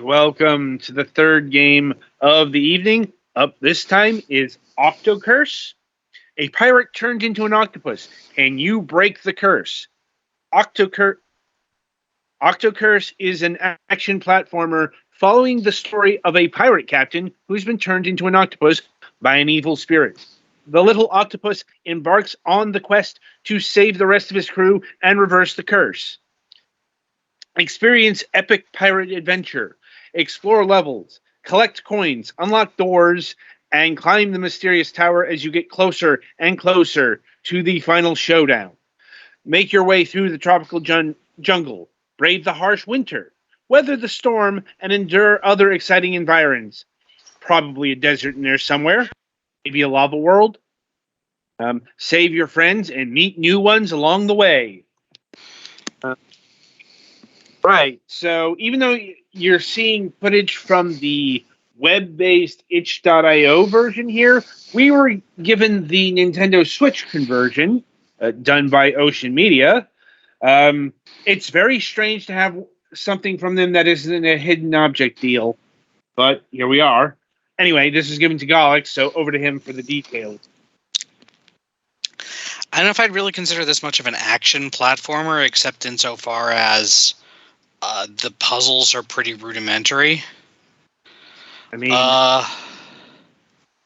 welcome to the third game of the evening. Up this time is Octo Curse. A pirate turned into an octopus. Can you break the curse? Octo Curse is an action platformer following the story of a pirate captain who's been turned into an octopus by an evil spirit. The little octopus embarks on the quest to save the rest of his crew and reverse the curse. Experience epic pirate adventure, explore levels, collect coins, unlock doors, and climb the mysterious tower as you get closer and closer to the final showdown. Make your way through the tropical jungle, brave the harsh winter, weather the storm, and endure other exciting environs. Probably a desert in there somewhere, maybe a lava world. Save your friends and meet new ones along the way. Right. So even though you're seeing footage from the web-based itch.io version here, we were given the Nintendo Switch conversion done by Ocean Media. It's very strange to have something from them that isn't a hidden object deal, but here we are. Anyway, this is given to Galix, so over to him for the details. I don't know if I'd really consider this much of an action platformer, except insofar as the puzzles are pretty rudimentary. I mean,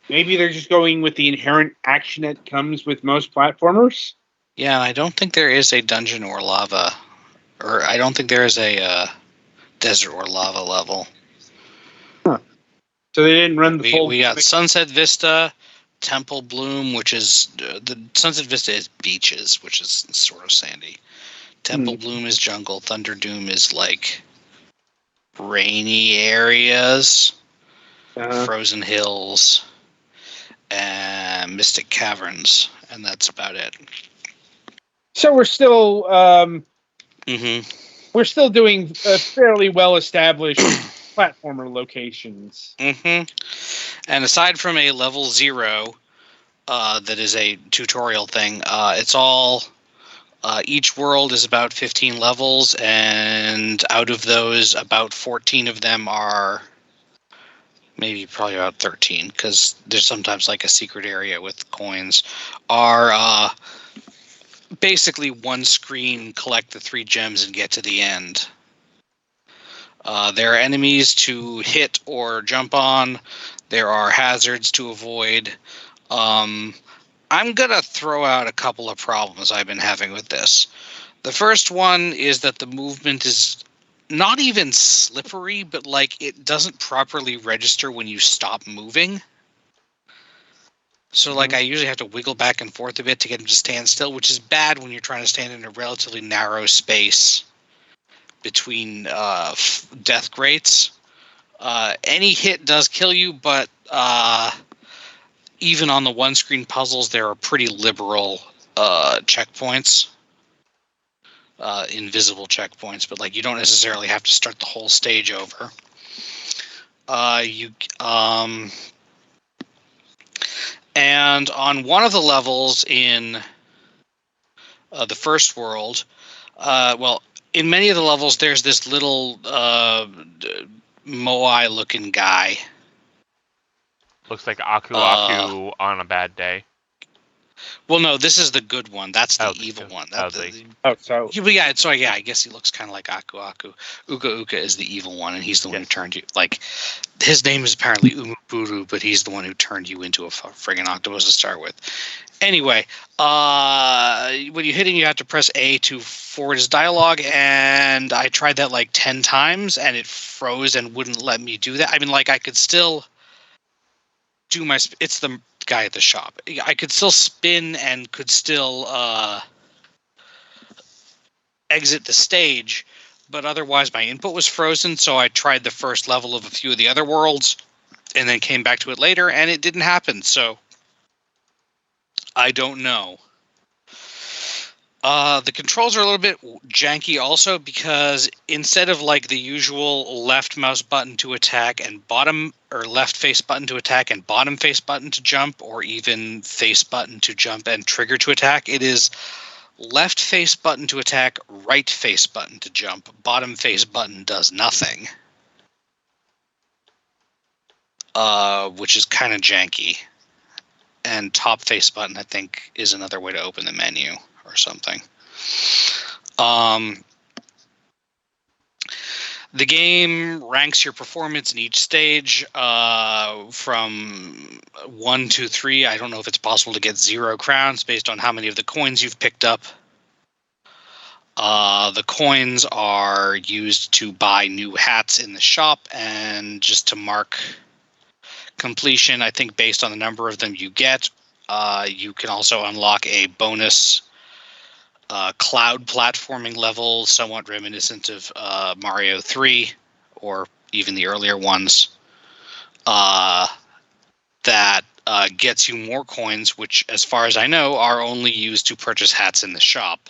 maybe they're just going with the inherent action that comes with most platformers. Yeah, I don't think there is a dungeon or lava, or I don't think there is a desert or lava level. Huh. So they didn't run the full... We got Sunset Vista, Temple Bloom, which is... the Sunset Vista is beaches, which is sort of sandy. Temple Bloom is jungle. Thunder Doom is like rainy areas, frozen hills, and Mystic Caverns, and that's about it. So we're still we're still doing fairly well established platformer locations. And aside from a level 0, that is a tutorial thing, it's all. Each world is about 15 levels, and out of those, about 14 of them are probably about 13, because there's sometimes like a secret area with coins, are basically one screen, collect the 3 gems, and get to the end. There are enemies to hit or jump on. There are hazards to avoid. I'm going to throw out a couple of problems I've been having with this. The first one is that the movement is not even slippery, but like it doesn't properly register when you stop moving. So like I usually have to wiggle back and forth a bit to get him to stand still, which is bad when you're trying to stand in a relatively narrow space between death grates. Any hit does kill you, but... even on the one-screen puzzles, there are pretty liberal checkpoints, invisible checkpoints, but like you don't necessarily have to start the whole stage over. And on one of the levels in the first world, in many of the levels, there's this little Moai-looking guy. Looks like Aku on a bad day. Well, no, this is the good one. That's the evil one. I guess he looks kind of like Aku. Uka Uka is the evil one, and he's the one who turned you. Like, his name is apparently Umuburu, but he's the one who turned you into a friggin' octopus to start with. Anyway, when you hit him, you have to press A to forward his dialogue, and I tried that like 10 times, and it froze and wouldn't let me do that. I mean, like, I could still... it's the guy at the shop. I could still spin and could still exit the stage, but otherwise my input was frozen, so I tried the first level of a few of the other worlds and then came back to it later, and it didn't happen, so I don't know. The controls are a little bit janky also, because instead of like the usual left mouse button to attack and left face button to attack and bottom face button to jump, or even face button to jump and trigger to attack, it is left face button to attack, right face button to jump, bottom face button does nothing. which is kind of janky. And top face button, I think, is another way to open the menu or something. The game ranks your performance in each stage from 1 to 3. I don't know if it's possible to get 0 crowns based on how many of the coins you've picked up. The coins are used to buy new hats in the shop and just to mark completion. I think based on the number of them you get, you can also unlock a bonus cloud platforming level, somewhat reminiscent of Mario 3 or even the earlier ones, that gets you more coins, which, as far as I know, are only used to purchase hats in the shop.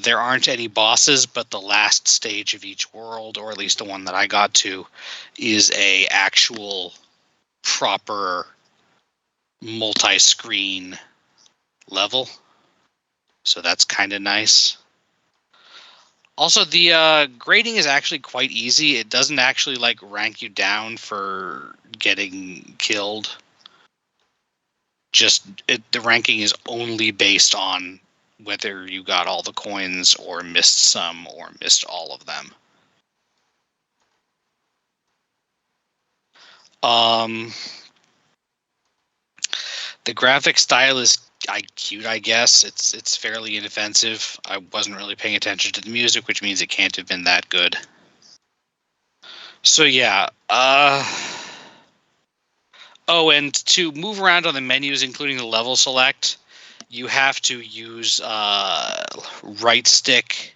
There aren't any bosses, but the last stage of each world, or at least the one that I got to, is a actual proper multi-screen level. So that's kind of nice. Also, the grading is actually quite easy. It doesn't actually like rank you down for getting killed. The ranking is only based on whether you got all the coins or missed some or missed all of them. The graphic style is cute, I guess. It's fairly inoffensive. I wasn't really paying attention to the music, which means it can't have been that good. So yeah. Oh, and to move around on the menus, including the level select, you have to use right stick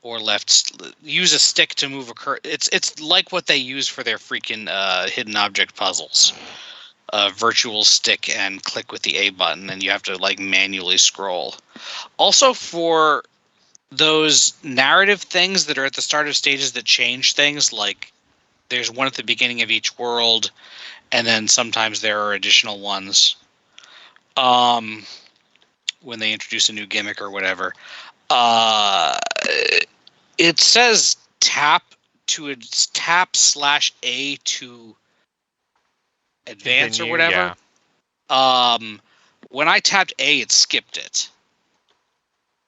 or left. Use a stick to move a It's like what they use for their freaking hidden object puzzles. Virtual stick and click with the A button, and you have to like manually scroll. Also, for those narrative things that are at the start of stages that change things, like there's one at the beginning of each world, and then sometimes there are additional ones when they introduce a new gimmick or whatever. It says tap/A to advance Continue, or whatever. yeah. When I tapped A, it skipped it.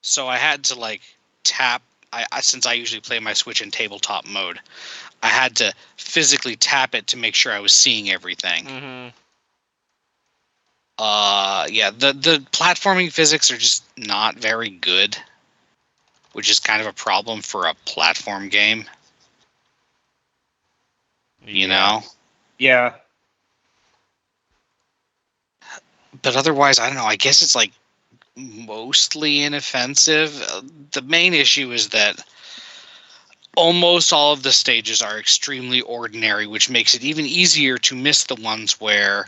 So I had to like tap. Since I usually play my Switch in tabletop mode, I had to physically tap it to make sure I was seeing everything. Mm-hmm. Yeah, the platforming physics are just not very good, which is kind of a problem for a platform game. You know? Yeah. But otherwise, I don't know. I guess it's like mostly inoffensive. The main issue is that almost all of the stages are extremely ordinary, which makes it even easier to miss the ones where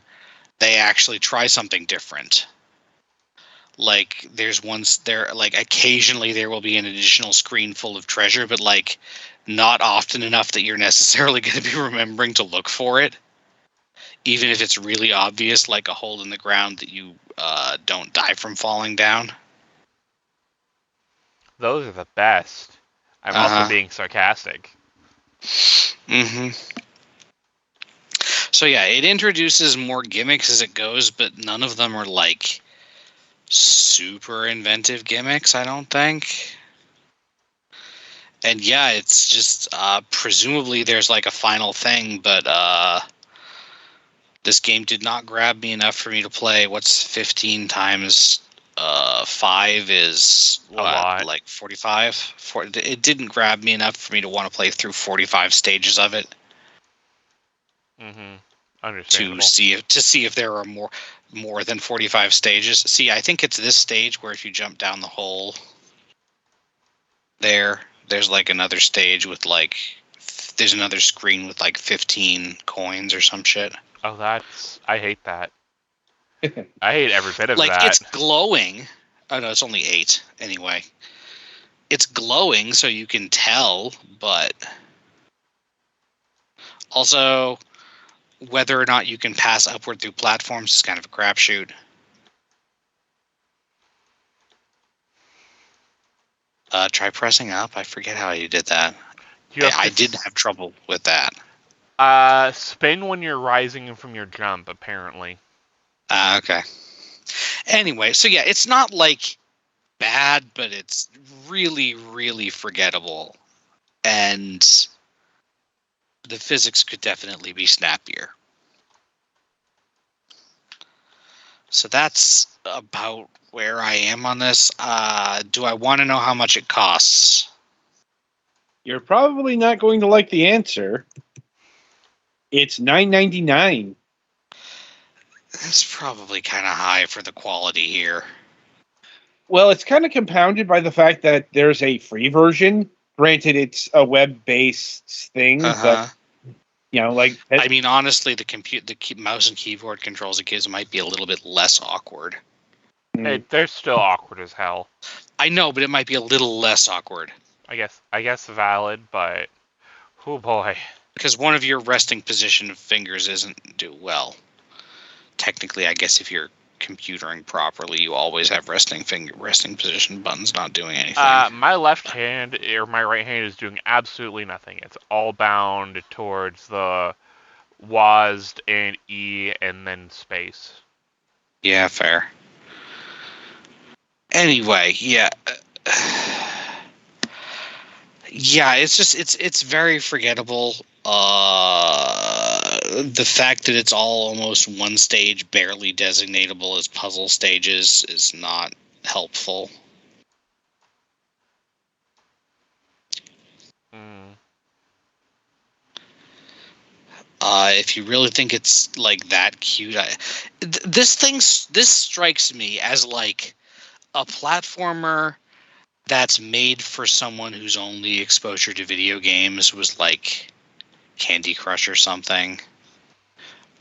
they actually try something different. Like there's ones there, like occasionally there will be an additional screen full of treasure, but like not often enough that you're necessarily going to be remembering to look for it. Even if it's really obvious, like a hole in the ground that you don't die from falling down. Those are the best. I'm also being sarcastic. Mm-hmm. So yeah, it introduces more gimmicks as it goes, but none of them are like super inventive gimmicks, I don't think. And yeah, it's just presumably there's like a final thing, but this game did not grab me enough for me to play. What's 15 times 5 is what? A lot. Like 45? It didn't grab me enough for me to want to play through 45 stages of it. Mm-hmm. Understandable. To see if there are more than 45 stages. See, I think it's this stage where if you jump down the hole there's like another stage with like there's another screen with like 15 coins or some shit. Oh, I hate that. I hate every bit of like that. It's glowing. Oh no, it's only 8 anyway. It's glowing so you can tell, but also whether or not you can pass upward through platforms is kind of a crapshoot. Try pressing up. I forget how you did that. I did have trouble with that. Spin when you're rising from your jump, apparently. Okay. Anyway, so yeah, it's not like bad, but it's really, really forgettable. And the physics could definitely be snappier. So that's about where I am on this. Do I want to know how much it costs? You're probably not going to like the answer. It's $9.99. It's probably kind of high for the quality here. Well, it's kind of compounded by the fact that there's a free version. Granted, it's a web-based thing, but like I mean, honestly, the mouse and keyboard controls it gives might be a little bit less awkward. They're still awkward as hell. I know, but it might be a little less awkward. I guess valid, but oh boy. Because one of your resting position fingers isn't do well. Technically, I guess if you're computering properly, you always have resting position buttons not doing anything. My left hand or my right hand is doing absolutely nothing. It's all bound towards the WASD and E and then space. Yeah, fair. Anyway, yeah. Yeah, it's very forgettable. The fact that it's all almost one stage, barely designatable as puzzle stages, is not helpful. If you really think it's like that cute, this strikes me as like a platformer that's made for someone whose only exposure to video games was like Candy Crush or something,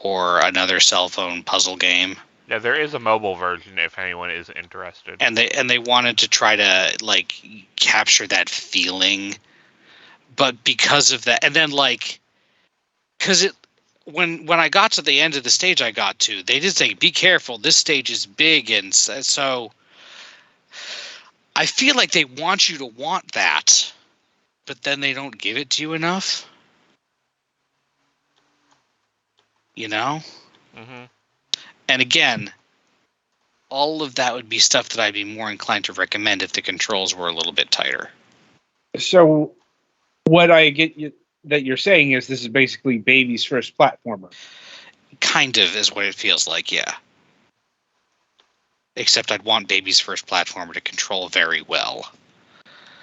or another cell phone puzzle game. Yeah, there is a mobile version if anyone is interested. And they wanted to try to like capture that feeling, but because of that, and then like, because it when I got to the end of the stage I got to, they did say, "Be careful, this stage is big," and so I feel like they want you to want that, but then they don't give it to you enough. You know? Mm-hmm. And again, all of that would be stuff that I'd be more inclined to recommend if the controls were a little bit tighter. So what I get that you're saying is this is basically baby's first platformer. Kind of is what it feels like, yeah. Except I'd want baby's first platformer to control very well.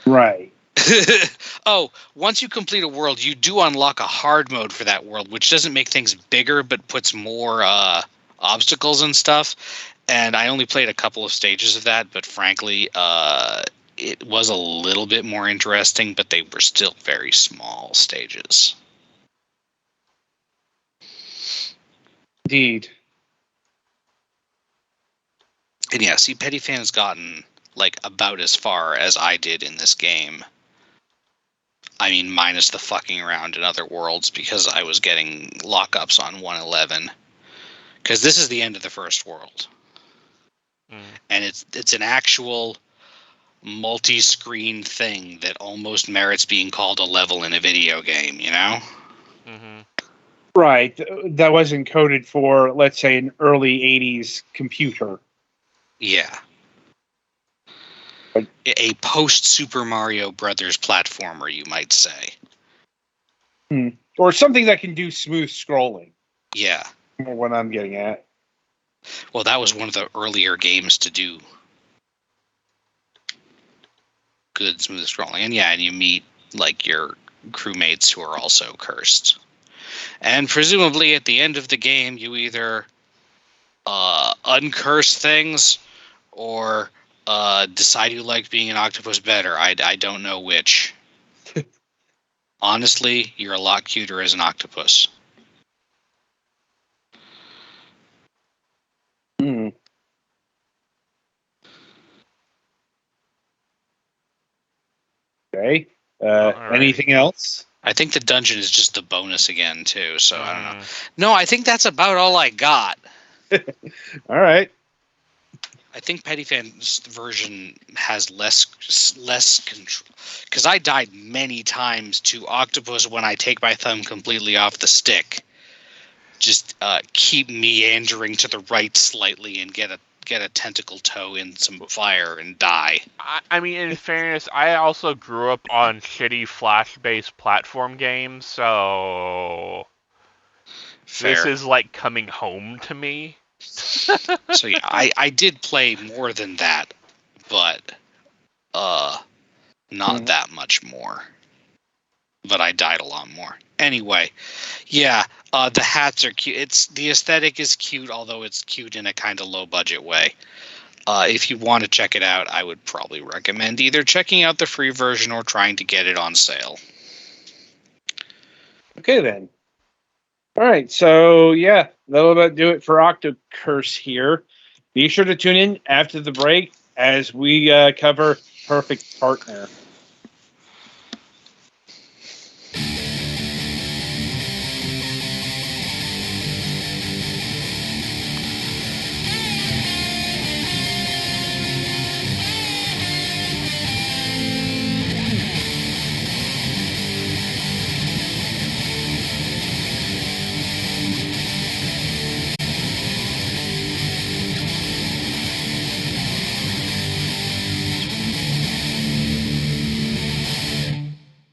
Right. Oh, once you complete a world, you do unlock a hard mode for that world, which doesn't make things bigger, but puts more obstacles and stuff. And I only played a couple of stages of that, but frankly, it was a little bit more interesting, but they were still very small stages. Indeed. And yeah, see, Petty Fan has gotten like about as far as I did in this game. I mean, minus the fucking around in other worlds, because I was getting lockups on 111. Because this is the end of the first world. And it's an actual multi-screen thing that almost merits being called a level in a video game, you know? Mm-hmm. Right. That was encoded for, let's say, an early 80s computer. Yeah. A post-Super Mario Brothers platformer, you might say. Or something that can do smooth scrolling. Yeah. What I'm getting at. Well, that was one of the earlier games to do good smooth scrolling. And yeah, and you meet like your crewmates who are also cursed. And presumably at the end of the game, you either uncurse things or decide you like being an octopus better. I don't know which. Honestly, you're a lot cuter as an octopus. Okay. Alright. Anything else? I think the dungeon is just the bonus again, too, so I don't know. No, I think that's about all I got. All right. I think Petty Fan's version has less control, because I died many times to Octopus when I take my thumb completely off the stick. Just keep meandering to the right slightly and get a tentacle toe in some fire and die. I mean, in fairness, I also grew up on shitty Flash-based platform games, so Fair. this is like coming home to me. So yeah, I did play more than that, but not that much more. But I died a lot more. Anyway, yeah, the hats are cute. The aesthetic is cute, although it's cute in a kind of low budget way. If you want to check it out, I would probably recommend either checking out the free version or trying to get it on sale. Okay, then. All right, so yeah, that'll about do it for Octo Curse here. Be sure to tune in after the break as we cover Perfect Partner.